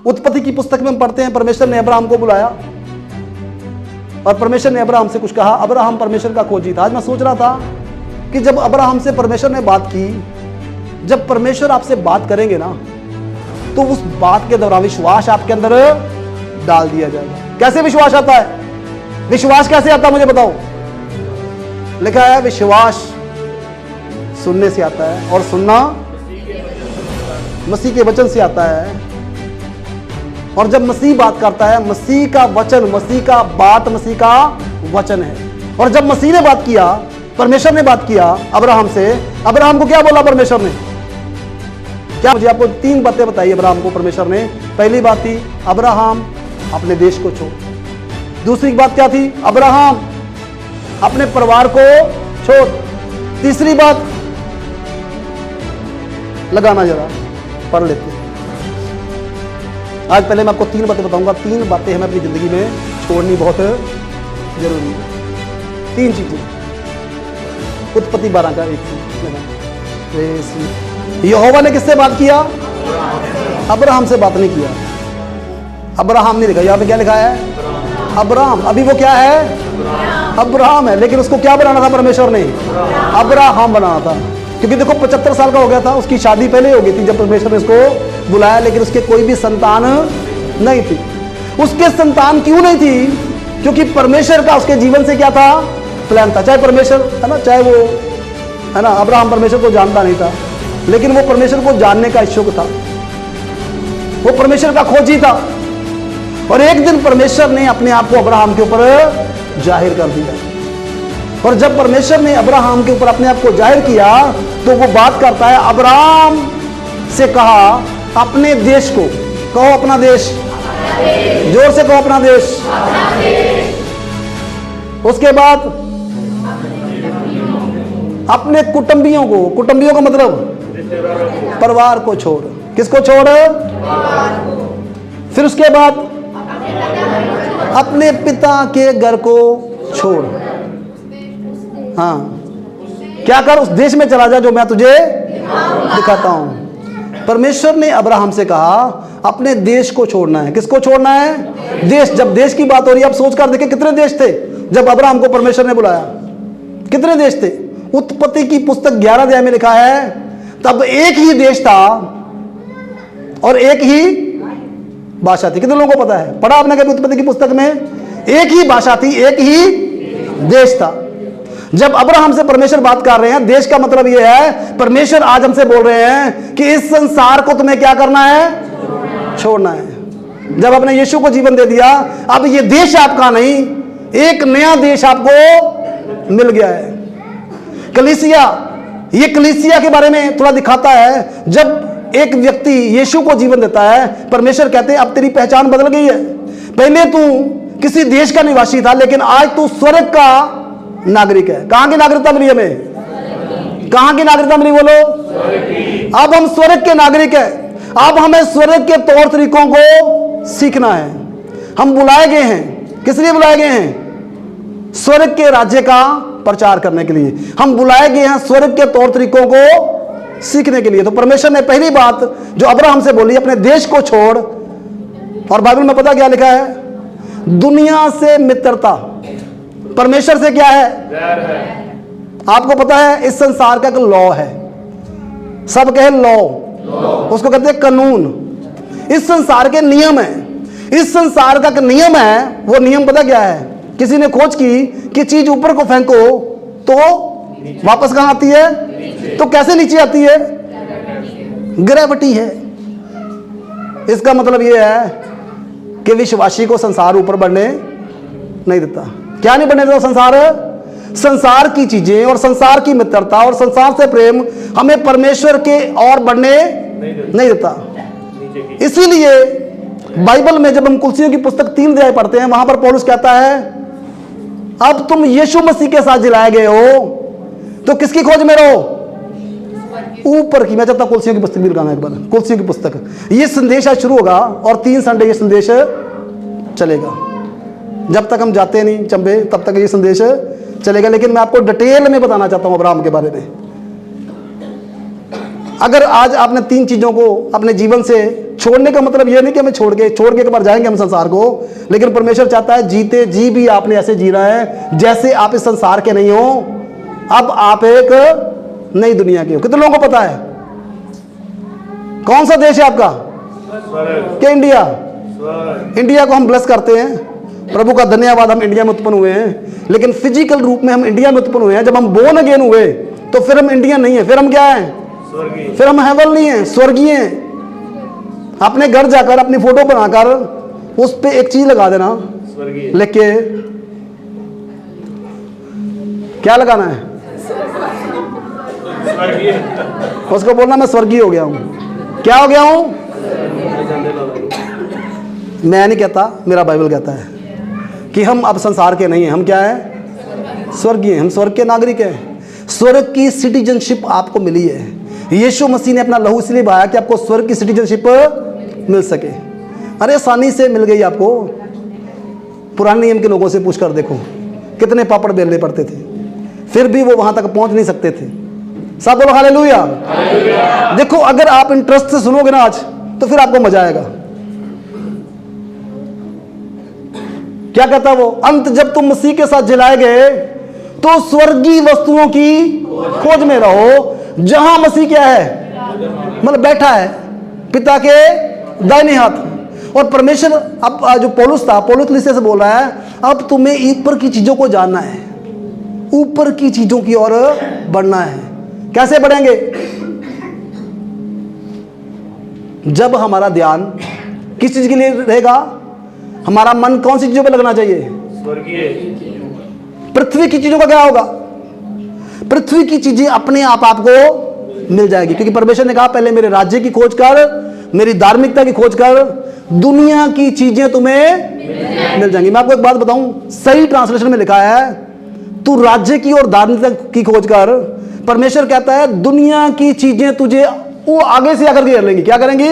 उत्पत्ति की पुस्तक में हम पढ़ते हैं परमेश्वर ने अब्राहम को बुलाया और परमेश्वर ने अब्राहम से कुछ कहा। अब्राहम परमेश्वर का खोजी था। आज मैं सोच रहा था कि जब अब्राहम से परमेश्वर ने बात की, जब परमेश्वर आपसे बात करेंगे ना, तो उस बात के दौरान विश्वास आपके अंदर डाल दिया जाएगा। कैसे विश्वास आता है? विश्वास कैसे आता है मुझे बताओ। लिखा है विश्वास सुनने से आता है और सुनना मसीह के वचन से आता है। और जब मसीह बात करता है, मसीह का वचन, मसीह का बात, मसीह का वचन है। और जब मसीह ने बात किया, परमेश्वर ने बात किया अब्राहम से, अब्राहम को क्या बोला परमेश्वर ने? क्या मुझे आपको 3 बातें बताई अब्राहम को परमेश्वर ने। पहली बात थी अब्राहम अपने देश को छोड़। दूसरी बात क्या थी? अब्राहम अपने परिवार को छोड़। तीसरी बात लगाना, जरा पढ़ लेते हैं। आज पहले मैं आपको 3 बातें बताऊंगा। 3 बातें हमें अपनी जिंदगी में छोड़नी बहुत जरूरी है। 3 चीजें। उत्पत्ति 12 का 1 यहोवा ने किससे बात किया? अब्राहम से बात नहीं किया। अब्राहम नहीं लिखा, यहां पे क्या लिखा है? अब्राहम। अभी वो क्या है? अब्राहम है, लेकिन उसको क्या बनाना था परमेश्वर ने? अब्राहम बनाना था। क्योंकि देखो 75 साल का हो गया था, उसकी शादी पहले हो गई थी जब परमेश्वर ने उसको बुलाया, लेकिन उसके कोई भी संतान नहीं थी। उसके संतान क्यों नहीं थी? क्योंकि परमेश्वर का उसके जीवन से क्या था? प्लान था। चाहे परमेश्वर है ना, चाहे वो है ना, अब्राहम परमेश्वर को जानता नहीं था, लेकिन वो परमेश्वर को जानने का इच्छुक था। वो परमेश्वर का खोजी था। और एक दिन परमेश्वर ने अपने आप को अब्राहम के ऊपर जाहिर कर दिया। और जब परमेश्वर ने अब्राहम के ऊपर अपने आप को जाहिर किया, तो वो बात करता है, अब्राहम से कहा अपने देश को, कहो अपना देश, जोर से कहो अपना देश। उसके बाद अपने कुटुंबियों को, कुटुंबियों का मतलब परिवार को छोड़। किसको छोड़? फिर उसके बाद अपने पिता के घर को छोड़। हाँ, क्या कर? उस देश में चला जा जो मैं तुझे दिखाता हूं। परमेश्वर ने अब्राहम से कहा अपने देश को छोड़ना है। किसको छोड़ना है? देश। जब देश की बात हो रही है, अब सोच कर देखें कितने देश थे जब अब्राहम को परमेश्वर ने बुलाया? कितने देश थे? उत्पत्ति की पुस्तक 11 अध्याय में लिखा है तब एक ही देश था और एक ही भाषा थी। कितने लोगों को पता है? पढ़ा आपने कभी उत्पत्ति की पुस्तक में? एक ही भाषा थी, एक ही देश था। जब अब्राहम से परमेश्वर बात कर रहे हैं, देश का मतलब यह है परमेश्वर आज हमसे बोल रहे हैं कि इस संसार को तुम्हें क्या करना है? छोड़ना है। जब आपने यीशु को जीवन दे दिया, अब ये देश आपका नहीं, एक नया देश आपको मिल गया है। कलीसिया, ये कलीसिया के बारे में थोड़ा दिखाता है। जब एक व्यक्ति यीशु को जीवन देता है, परमेश्वर कहते हैं अब तेरी पहचान बदल गई है। पहले तू किसी देश का निवासी था, लेकिन आज तू स्वर्ग का नागरिक है। कहां की नागरिकता मिली हमें? कहां की नागरिकता मिली बोलो? अब हम स्वर्ग के नागरिक हैं। अब हमें स्वर्ग के तौर तरीकों को सीखना है। हम बुलाए गए हैं। किस लिए बुलाए गए हैं? स्वर्ग के राज्य का प्रचार करने के लिए हम बुलाए गए हैं, स्वर्ग के तौर तरीकों को सीखने के लिए। तो परमेश्वर ने पहली बात जो अब्राहम से बोली, अपने देश को छोड़। और बाइबल में पता क्या लिखा है? दुनिया से मित्रता परमेश्वर से क्या है? आपको पता है इस संसार का एक लॉ है, सब कहे लॉ, उसको कहते हैं कानून। इस संसार के नियम है। इस संसार का एक नियम है। वो नियम पता क्या है? किसी ने खोज की कि चीज ऊपर को फेंको तो वापस कहां आती है? तो कैसे नीचे आती है? ग्रेविटी है। इसका मतलब यह है कि विश्वासी को संसार ऊपर बढ़ने नहीं देता। क्या नहीं बढ़ने देता? संसार, संसार की चीजें और संसार की मित्रता और संसार से प्रेम हमें परमेश्वर के और बढ़ने नहीं देता। इसीलिए बाइबल में जब हम कुलसियों की पुस्तक 3 अध्याय पढ़ते हैं, वहां पर पौलुस कहता है अब तुम यीशु मसीह के साथ जिलाए गए हो, तो किसकी खोज में रहो? ऊपर की। मैं चाहता हूं कुलसियों की पुस्तक भी लगाना एक बार। कुलसियों की पुस्तक, ये संदेश आज शुरू होगा और 3 संडे ये संदेश चलेगा। जब तक हम जाते नहीं चंबे तब तक ये संदेश चलेगा। लेकिन मैं आपको डिटेल में बताना चाहता हूं अब्राहम के बारे में। अगर आज आपने 3 चीजों को अपने जीवन से छोड़ने का मतलब ये नहीं कि हमें छोड़ के एक बार जाएंगे हम संसार को, लेकिन परमेश्वर चाहता है जीते जी भी आपने ऐसे जीना है जैसे आप इस संसार के नहीं हो, अब आप एक नई दुनिया के हो। कितने लोगों को पता है कौन सा देश है आपका? क्या इंडिया? इंडिया को हम ब्लेस करते हैं, प्रभु का धन्यवाद हम इंडिया में उत्पन्न हुए हैं, लेकिन फिजिकल रूप में हम इंडिया में उत्पन्न हुए हैं। जब हम बोर्न अगेन हुए तो फिर हम इंडियन नहीं है, फिर हम क्या हैं? फिर हम हेवन नहीं है, स्वर्गीय हैं। अपने घर जाकर अपनी फोटो बनाकर उस पे एक चीज लगा देना, लिख के क्या लगाना है? उसको बोलना मैं स्वर्गीय हो गया हूं। क्या हो गया हूं? मैं नहीं कहता, मेरा बाइबल कहता है कि हम अब संसार के नहीं हैं, हम क्या है? स्वर्गीय। हम स्वर्ग के नागरिक हैं। स्वर्ग की सिटीजनशिप आपको मिली है। यीशु मसीह ने अपना लहू इसलिए बहाया कि आपको स्वर्ग की सिटीजनशिप मिल सके। अरे आसानी से मिल गई आपको। पुराने नियम के लोगों से पूछ कर देखो कितने पापड़ बेलने पड़ते थे, फिर भी वो वहां तक पहुंच नहीं सकते थे। सब बोलो हालेलुया। देखो अगर आप इंटरेस्ट से सुनोगे ना आज, तो फिर आपको मजा आएगा। क्या कहता वो? अंत जब तुम मसीह के साथ जिलाए गए तो स्वर्गीय वस्तुओं की खोज में रहो, जहां मसीह क्या है? मतलब बैठा है पिता के दाहिने हाथ। और परमेश्वर, अब जो पौलुस था, पौलुस लिसे से बोल रहा है अब तुम्हें ऊपर की चीजों को जानना है, ऊपर की चीजों की ओर बढ़ना है। कैसे बढ़ेंगे? जब हमारा ध्यान किस चीज के लिए रहेगा? हमारा मन कौन सी चीजों पे लगना चाहिए? पृथ्वी की चीजों का क्या होगा? पृथ्वी की चीजें अपने आप आपको मिल जाएगी, क्योंकि परमेश्वर ने कहा पहले मेरे राज्य की खोज कर, मेरी धार्मिकता की खोज कर, दुनिया की चीजें तुम्हें मिल जाएंगी। मैं आपको एक बात बताऊं, सही ट्रांसलेशन में लिखा है तू राज्य की और धार्मिकता की खोज कर। परमेश्वर कहता है दुनिया की चीजें तुझे वो आगे से आकर घेर लेंगी। क्या करेंगी?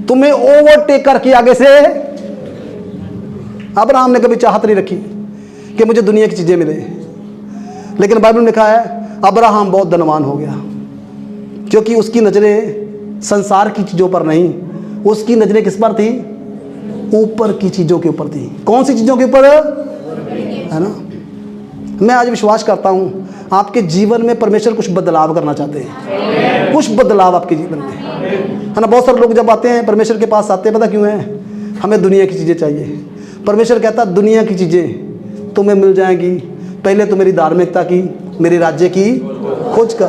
तुम्हें ओवरटेक करके आगे से। अब्राहम ने कभी चाहत नहीं रखी कि मुझे दुनिया की चीजें मिले, लेकिन बाइबल में लिखा है अब्राहम बहुत धनवान हो गया, क्योंकि उसकी नजरें संसार की चीजों पर नहीं, उसकी नजरें किस पर थी? ऊपर की चीजों के ऊपर थी। कौन सी चीजों के ऊपर? है ना। मैं आज विश्वास करता हूं आपके जीवन में परमेश्वर कुछ बदलाव करना चाहते हैं, कुछ बदलाव आपके जीवन में, है ना। बहुत सारे लोग जब आते हैं परमेश्वर के पास आते हैं, पता क्यों है? हमें दुनिया की चीजें चाहिए। परमेश्वर कहता है दुनिया की चीजें तुम्हें मिल जाएंगी, पहले तो मेरी धार्मिकता की, मेरे राज्य की खोज कर।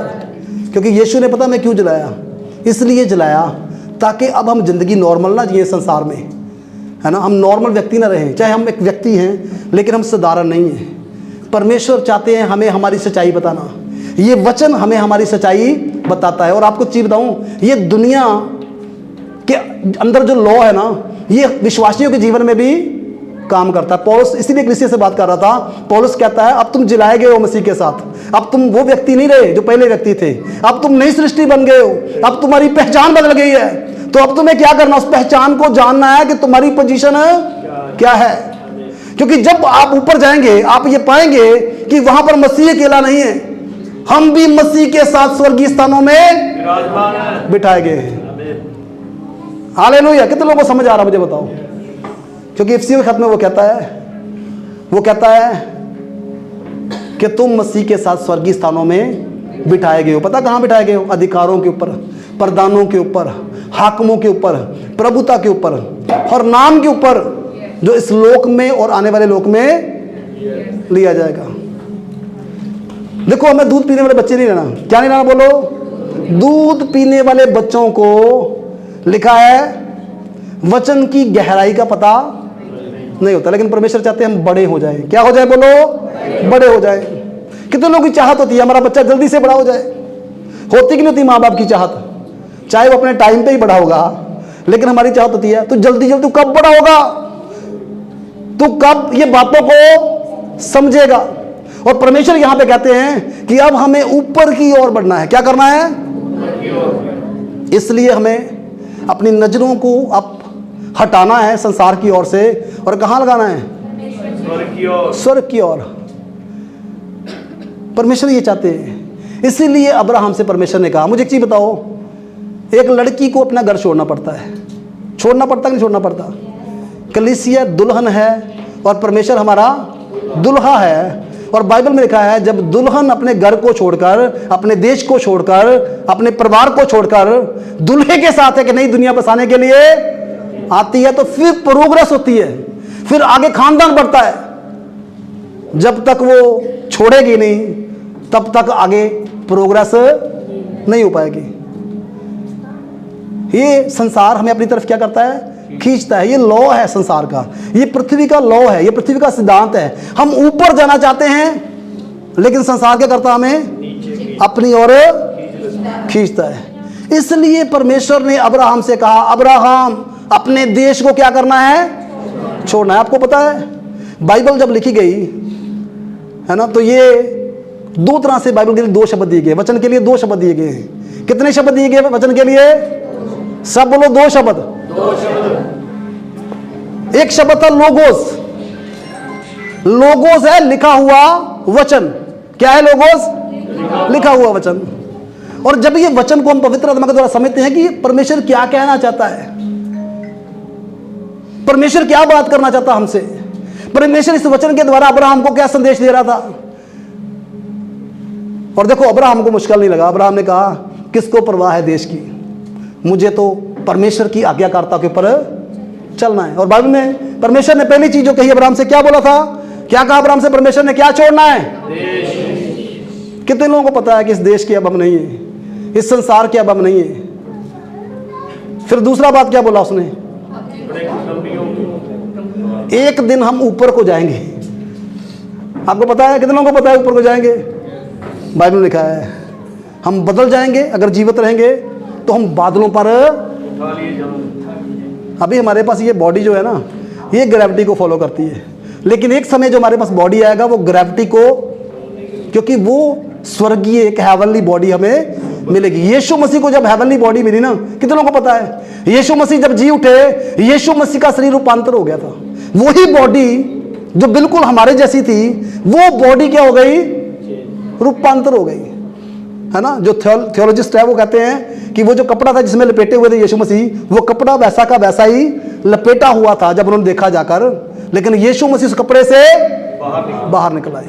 क्योंकि यीशु ने पता मैं क्यों जलाया? इसलिए जलाया ताकि अब हम जिंदगी नॉर्मल ना जिए संसार में, है ना। हम नॉर्मल व्यक्ति ना रहें, चाहे हम एक व्यक्ति हैं लेकिन हम साधारण नहीं हैं। परमेश्वर चाहते हैं हमें हमारी सच्चाई बताना। ये वचन हमें हमारी सच्चाई बताता है। और आपको चीज बताऊं, ये दुनिया के अंदर जो लॉ है ना, ये विश्वासियों के जीवन में भी काम करता है। पौलुस इसीलिए कलीसिया से बात कर रहा था। पौलुस कहता है अब तुम जिलाए गए हो मसीह के साथ, अब तुम वो व्यक्ति नहीं रहे जो पहले व्यक्ति थे, अब तुम नई सृष्टि बन गए हो, अब तुम्हारी पहचान बदल गई है। तो अब तुम्हें क्या करना? उस पहचान को जानना है कि तुम्हारी पोजीशन क्या है। क्योंकि जब आप ऊपर जाएंगे आप ये पाएंगे कि वहां पर मसीह अकेला नहीं है, हम भी मसीह के साथ स्वर्गीय स्थानों में बिठाए गए हैं। हालेलुया। कितने लोगों को समझ आ रहा मुझे बताओ? क्योंकि इफिसियों के खत में वो कहता है कि तुम मसीह के साथ स्वर्गीय स्थानों में बिठाए गए हो। पता कहां बिठाए गए हो? अधिकारों के ऊपर, प्रधानों के ऊपर, हाकिमों के ऊपर, प्रभुता के ऊपर और नाम के ऊपर, जो इस लोक में और आने वाले लोक में लिया जाएगा। देखो हमें दूध पीने वाले बच्चे नहीं रहना। क्या नहीं रहना? बोलो। दूध पीने वाले बच्चों को लिखा है वचन की गहराई का पता नहीं होता, लेकिन परमेश्वर चाहते हैं हम बड़े हो जाएं। क्या हो जाए? बोलो। बड़े हो जाए। कितने लोगों की चाहत होती है हमारा बच्चा जल्दी से बड़ा हो जाए? होती कि नहीं होती माँ बाप की चाहत? चाहे वो अपने टाइम पे ही बड़ा होगा, लेकिन हमारी चाहत होती है तो जल्दी जल्दी कब बड़ा होगा, तू कब ये बातों को समझेगा। और परमेश्वर यहां पे कहते हैं कि अब हमें ऊपर की ओर बढ़ना है। क्या करना है? इसलिए हमें अपनी नजरों को अब हटाना है संसार की ओर से, और कहां लगाना है? स्वर्ग की ओर। परमेश्वर ये चाहते हैं। इसीलिए अब्राहम से परमेश्वर ने कहा, मुझे एक चीज बताओ, एक लड़की को अपना घर छोड़ना पड़ता है, छोड़ना पड़ता कि नहीं छोड़ना पड़ता? कलीसिया दुल्हन है और परमेश्वर हमारा दुल्हा है। और बाइबल में लिखा है जब दुल्हन अपने घर को छोड़कर, अपने देश को छोड़कर, अपने परिवार को छोड़कर दूल्हे के साथ है कि नई दुनिया बसाने के लिए आती है, तो फिर प्रोग्रेस होती है, फिर आगे खानदान बढ़ता है। जब तक वो छोड़ेगी नहीं तब तक आगे प्रोग्रेस नहीं हो पाएगी। ये संसार हमें अपनी तरफ क्या करता है? खींचता है। ये लॉ है संसार का, ये पृथ्वी का लॉ है, ये पृथ्वी का सिद्धांत है। हम ऊपर जाना चाहते हैं लेकिन संसार क्या करता है? हमें अपनी ओर खींचता है। इसलिए परमेश्वर ने अब्राहम से कहा, अब्राहम अपने देश को क्या करना है? छोड़ना है। आपको पता है बाइबल जब लिखी गई है ना, तो ये दो तरह से बाइबल के लिए दो शब्द दिए गए, वचन के लिए दो शब्द दिए गए हैं। कितने शब्द दिए गए वचन के लिए? सब बोलो, दो शब्द। एक शब्द था लोगोस। लोगोस है लिखा हुआ वचन। क्या है लोगोस? लिखा हुआ वचन। और जब ये वचन को हम पवित्र आत्मा के द्वारा समझते हैं कि परमेश्वर क्या कहना चाहता है, परमेश्वर क्या बात करना चाहता हमसे, परमेश्वर इस वचन के द्वारा अब्राहम को क्या संदेश दे रहा था। और देखो अब्राहम को मुश्किल नहीं लगा। अब्राहम ने कहा किसको परवाह है देश की, मुझे तो परमेश्वर की आज्ञाकारिता के ऊपर चलना है। और बाइबल में परमेश्वर ने पहली चीज जो कही अब्राहम से, क्या बोला था? क्या कहा अब्राहम से परमेश्वर ने? क्या छोड़ना है? कितने लोगों को पता है कि इस देश की अब हम नहीं है, इस संसार की अब हम नहीं है। फिर दूसरा बात क्या बोला उसने? एक दिन हम ऊपर को जाएंगे। आपको पता है? कितने लोगों को पता है ऊपर को जाएंगे? बाइबल में लिखा है हम बदल जाएंगे, अगर जीवित रहेंगे तो हम बादलों पर। अभी हमारे पास ये बॉडी जो है ना, ये ग्रेविटी को फॉलो करती है, लेकिन एक समय जो हमारे पास बॉडी आएगा वो ग्रेविटी को, क्योंकि वो स्वर्गीय एक हेवनली बॉडी हमें मिलेगी। यीशु मसीह को जब हेवनली बॉडी मिली ना, कितने लोगों को पता है? यीशु मसीह जब जी उठे, यीशु मसीह का शरीर रूपांतर हो गया था। वही बॉडी जो बिल्कुल हमारे जैसी थी, वो बॉडी क्या हो गई? रूपांतर हो गई, है ना। जो थियोलॉजिस्ट है वो कहते हैं कि वो जो कपड़ा था जिसमें लपेटे हुए थे यीशु मसीह, वो कपड़ा वैसा का वैसा ही लपेटा हुआ था जब उन्होंने देखा जाकर, लेकिन यीशु मसीह उस कपड़े से बाहर निकल आए।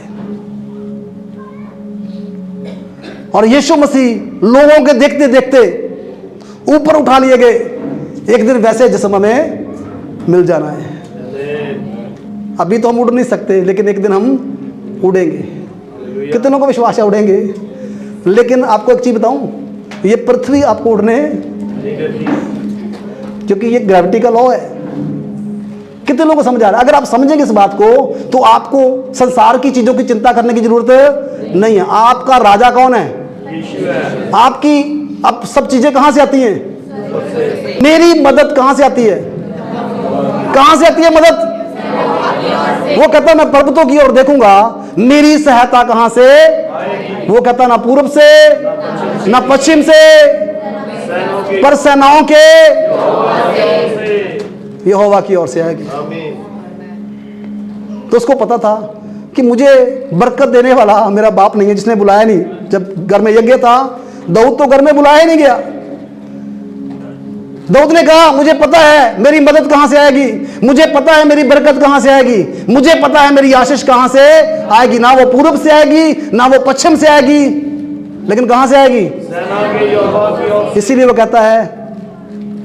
और यीशु मसीह लोगों के देखते देखते ऊपर उठा लिए गए। एक दिन वैसे जिस्म में मिल जाना है। अभी तो हम उड़ नहीं सकते, लेकिन एक दिन हम उड़ेंगे। कितनों को विश्वास है उड़ेंगे? लेकिन आपको एक चीज बताऊं, ये पृथ्वी आपको उड़ने, क्योंकि ये ग्रेविटी का लॉ है। कितने लोगों को समझ आ रहा है? अगर आप समझेंगे इस बात को तो आपको संसार की चीजों की चिंता करने की जरूरत नहीं है। आपका राजा कौन है? आपकी अब सब चीजें कहां से आती हैं? मेरी मदद कहां से आती है? कहां से आती है मदद? वो कहता मैं पर्वतों की ओर देखूंगा, मेरी सहायता कहां से? वो कहता ना पूर्व से ना पश्चिम से, पर सेनाओं के यहोवा की ओर से आएगी। तो उसको पता था कि मुझे बरकत देने वाला मेरा बाप नहीं है जिसने बुलाया नहीं। जब घर में यज्ञ था, दाऊद तो घर में बुलाया ही नहीं गया। दाऊद ने कहा मुझे पता है मेरी मदद कहां से आएगी, मुझे पता है मेरी बरकत कहां से आएगी, मुझे पता है मेरी आशीष कहां से आएगी। ना वो पूर्व से आएगी ना वो पश्चिम से आएगी, लेकिन कहां से आएगी? इसीलिए वो कहता है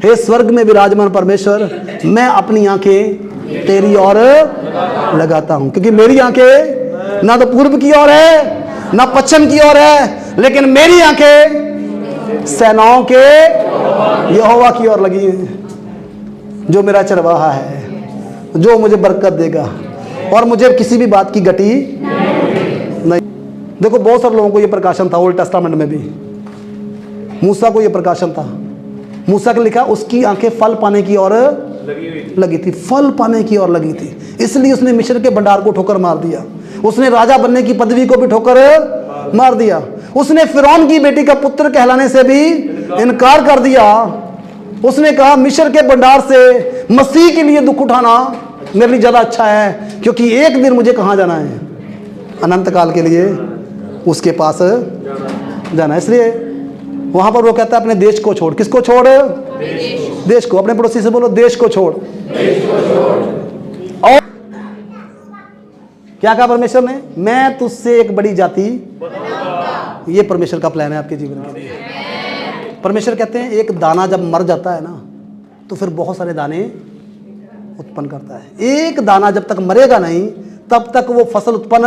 हे स्वर्ग में विराजमान परमेश्वर, मैं अपनी आंखें तेरी ओर लगाता हूं, क्योंकि मेरी आंखें ना तो पूर्व की ओर है ना पश्चिम की ओर है, लेकिन मेरी आंखें सेनाओं के यहोवा की ओर लगी हैं, जो मेरा चरवाहा है, जो मुझे बरकत देगा और मुझे किसी भी बात की गति नहीं। देखो बहुत सारे लोगों को यह प्रकाशन था, ओल्ड टेस्टामेंट में भी मूसा को यह प्रकाशन था। मूसा के लिखा उसकी आंखें फल पाने की ओर लगी थी, फल पाने की ओर लगी थी, इसलिए उसने मिस्र के भंडार को ठोकर मार दिया। उसने राजा बनने की पदवी को भी ठोकर मार दिया। उसने फिरौन की बेटी का पुत्र कहलाने से भी इनकार कर दिया। उसने कहा मिस्र के भंडार से मसीह के लिए दुख उठाना मेरे लिए ज्यादा अच्छा है, क्योंकि एक दिन मुझे कहां जाना है? अनंत काल के लिए उसके पास जाना है। इसलिए वहां पर वो कहता है अपने देश को छोड़। किसको छोड़? देश को। अपने पड़ोसी से बोलो देश को छोड़। और क्या कहा परमेश्वर ने? मैं तुझसे एक बड़ी जाति। ये परमेश्वर का प्लान है आपके जीवन के लिए। परमेश्वर कहते हैं एक दाना जब मर जाता है ना तो फिर बहुत सारे दाने उत्पन्न करता है। एक दाना जब तक मरेगा नहीं तब तक वो फसल उत्पन्न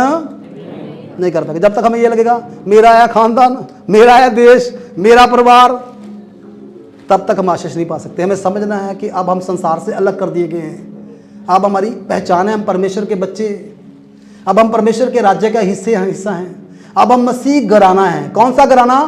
नहीं कर पाएगा। जब तक हमें ये लगेगा मेरा है खानदान, मेरा है देश, मेरा परिवार, तब तक हम आशीष नहीं पा सकते। हमें समझना है कि अब हम संसार से अलग कर दिए गए हैं। अब हमारी पहचान है, हम परमेश्वर के बच्चे। अब हम परमेश्वर के राज्य का हिस्सा हैं। अब हम मसीह घराना है। कौन सा घराना?